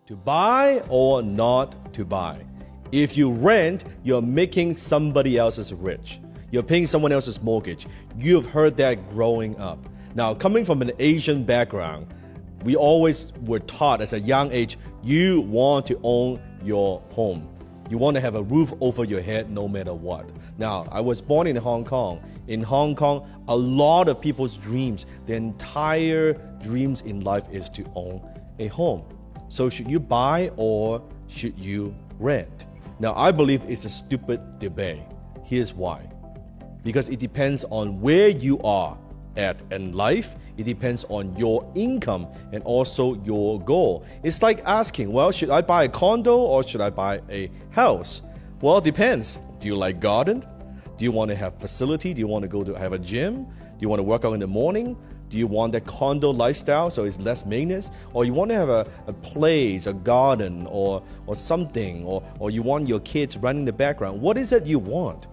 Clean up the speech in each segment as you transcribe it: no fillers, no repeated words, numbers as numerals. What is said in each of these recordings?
to buy or not to buy. If you rent, you're making somebody else's rich. You're paying someone else's mortgage. You've heard that growing up. Now, coming from an Asian background, we always were taught as a young age, you want to own your home. You want to have a roof over your head no matter what. Now, I was born in Hong Kong. In Hong Kong, a lot of people's dreams, their entire dreams in life is to own a home. So should you buy or should you rent? Now, I believe it's a stupid debate. Here's why. Because it depends on where you are at in life. It depends on your income and also your goal. It's like asking, well, should I buy a condo or should I buy a house? Well, it depends. Do you like garden? Do you want to have facility? Do you want to go to have a gym? Do you want to work out in the morning? Do you want that condo lifestyle so it's less maintenance? Or you want to have a place, a garden or something, or you want your kids running the background? What is it you want?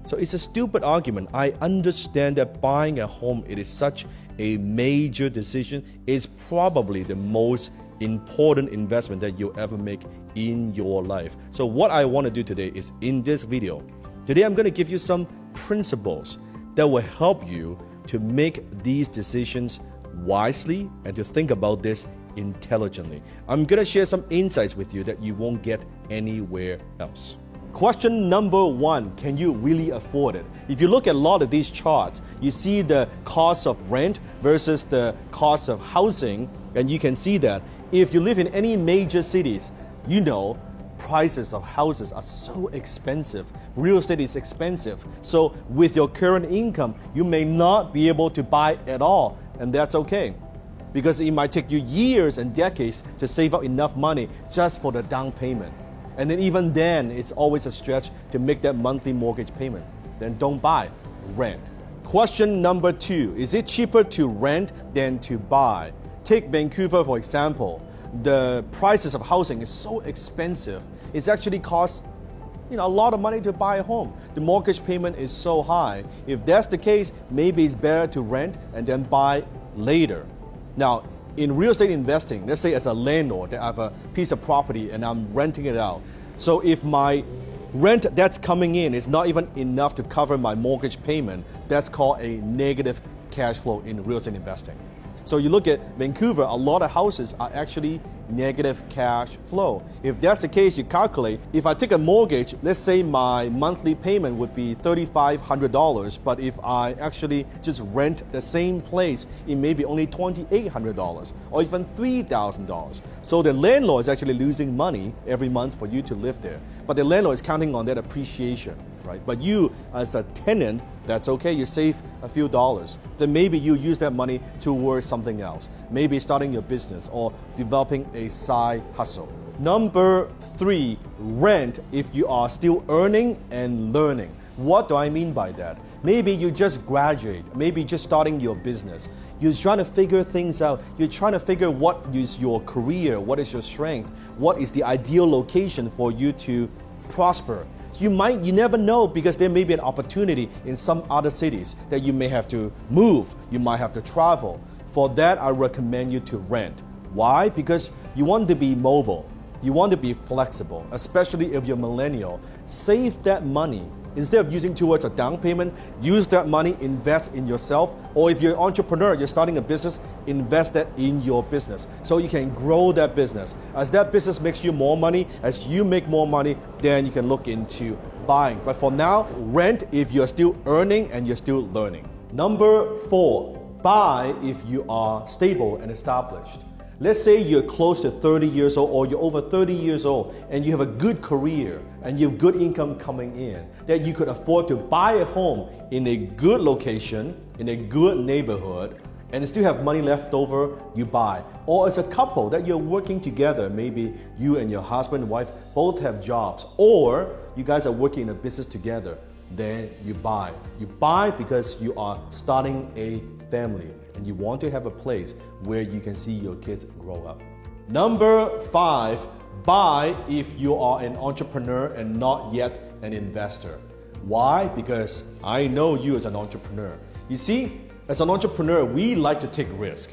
So it's a stupid argument. I understand that buying a home, it is such a major decision. It's probably the most important investment that you'll ever make in your life. So what I want to do today is in this video, today I'm going to give you some principles that will help you to make these decisions wisely and to think about this intelligently. I'm going to share some insights with you that you won't get anywhere else. Question number one, can you really afford it? If you look at a lot of these charts, you see the cost of rent versus the cost of housing, and you can see that if you live in any major cities, you know prices of houses are so expensive. Real estate is expensive. So with your current income, you may not be able to buy at all, and that's okay. Because it might take you years and decades to save up enough money just for the down payment. And then even then, it's always a stretch to make that monthly mortgage payment. Then don't buy, rent. Question number two, is it cheaper to rent than to buy? Take Vancouver, for example. The prices of housing is so expensive. It's actually costs a lot of money to buy a home. The mortgage payment is so high. If that's the case, maybe it's better to rent and then buy later. Now, in real estate investing, let's say as a landlord, I have a piece of property and I'm renting it out. So if my rent that's coming in is not even enough to cover my mortgage payment, that's called a negative cash flow in real estate investing. So you look at Vancouver, a lot of houses are actually negative cash flow. If that's the case, you calculate, if I take a mortgage, let's say my monthly payment would be $3,500, but if I actually just rent the same place, it may be only $2,800 or even $3,000. So the landlord is actually losing money every month for you to live there. But the landlord is counting on that appreciation, right? But you, as a tenant, that's okay, you save a few dollars. Then maybe you use that money towards something else. Maybe starting your business or developing a side hustle. Number three, rent if you are still earning and learning. What do I mean by that? Maybe you just graduate, maybe just starting your business. You're trying to figure things out. You're trying to figure what is your career, what is your strength, what is the ideal location for you to prosper. You never know, because there may be an opportunity in some other cities that you may have to move, you might have to travel. For that, I recommend you to rent. Why? Because you want to be mobile, you want to be flexible, especially if you're millennial. Save that money. Instead of using towards a down payment, use that money, invest in yourself. Or if you're an entrepreneur, you're starting a business, invest that in your business so you can grow that business. As that business makes you more money, as you make more money, then you can look into buying. But for now, rent if you're still earning and you're still learning. Number four, buy if you are stable and established. Let's say you're close to 30 years old or you're over 30 years old and you have a good career and you have good income coming in, that you could afford to buy a home in a good location, in a good neighborhood, and still have money left over, you buy. Or as a couple that you're working together, maybe you and your husband and wife both have jobs, or you guys are working in a business together, then you buy. You buy because you are starting a family and you want to have a place where you can see your kids grow up. Number five, buy if you are an entrepreneur and not yet an investor. Why? Because I know you as an entrepreneur. You see, as an entrepreneur, we like to take risk.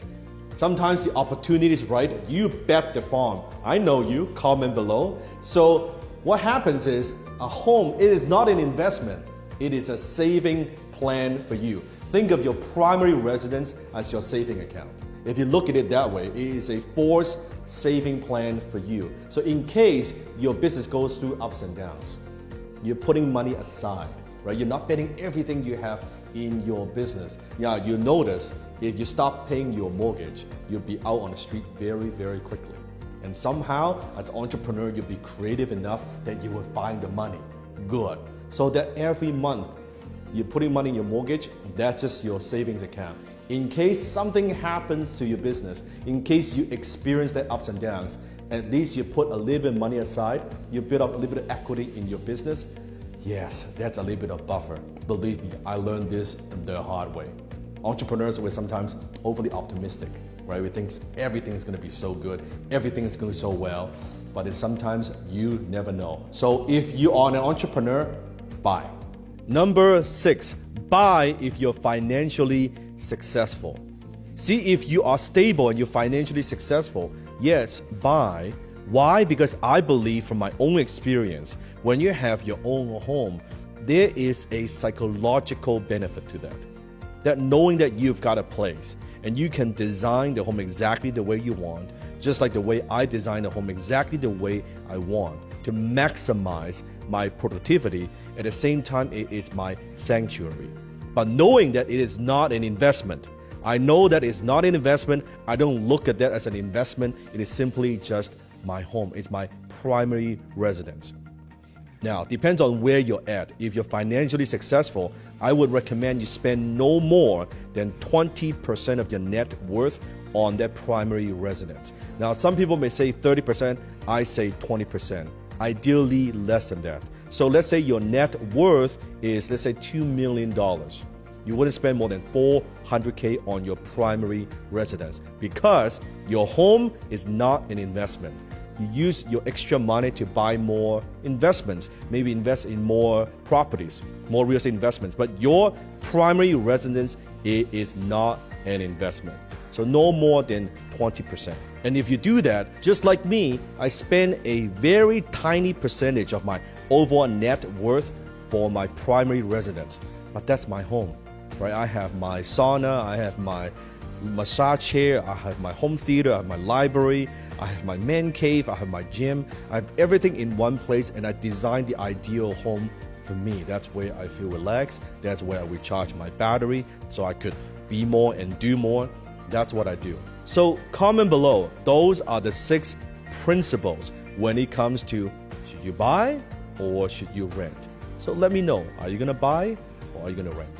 Sometimes the opportunity is right. You bet the farm. I know you. Comment below. So what happens is a home, it is not an investment. It is a saving plan for you. Think of your primary residence as your saving account. If you look at it that way, it is a forced saving plan for you. So in case your business goes through ups and downs, you're putting money aside, right? You're not betting everything you have in your business. Yeah, you notice if you stop paying your mortgage, you'll be out on the street very, very quickly. And somehow, as an entrepreneur, you'll be creative enough that you will find the money. Good. So that every month, you're putting money in your mortgage, that's just your savings account. In case something happens to your business, in case you experience the ups and downs, at least you put a little bit of money aside, you build up a little bit of equity in your business. Yes, that's a little bit of buffer. Believe me, I learned this the hard way. Entrepreneurs were sometimes overly optimistic, right? We think everything is going to be so good, everything is going to go so well, but sometimes you never know. So if you are an entrepreneur, buy. Number 6, buy if you're financially successful. See, if you are stable and you're financially successful, yes, buy. Why? Because I believe from my own experience, when you have your own home, there is a psychological benefit to that. That knowing that you've got a place and you can design the home exactly the way you want, just like the way I design the home exactly the way I want, to maximize my productivity. At the same time, it is my sanctuary. But knowing that it is not an investment, I know that it's not an investment. I don't look at that as an investment. It is simply just my home. It's my primary residence. Now, depends on where you're at. If you're financially successful, I would recommend you spend no more than 20% of your net worth on that primary residence. Now, some people may say 30%, I say 20%. Ideally, less than that. So let's say your net worth is, let's say, $2 million. You wouldn't spend more than $400K on your primary residence because your home is not an investment. You use your extra money to buy more investments, maybe invest in more properties, more real estate investments, but your primary residence is not an investment. So no more than 20%. And if you do that, just like me, I spend a very tiny percentage of my overall net worth for my primary residence. But that's my home, right? I have my sauna, I have my massage chair, I have my home theater, I have my library, I have my man cave, I have my gym. I have everything in one place, and I designed the ideal home for me. That's where I feel relaxed. That's where I recharge my battery so I could be more and do more. That's what I do. So comment below. Those are the 6 principles when it comes to should you buy or should you rent. So let me know. Are you going to buy or are you going to rent?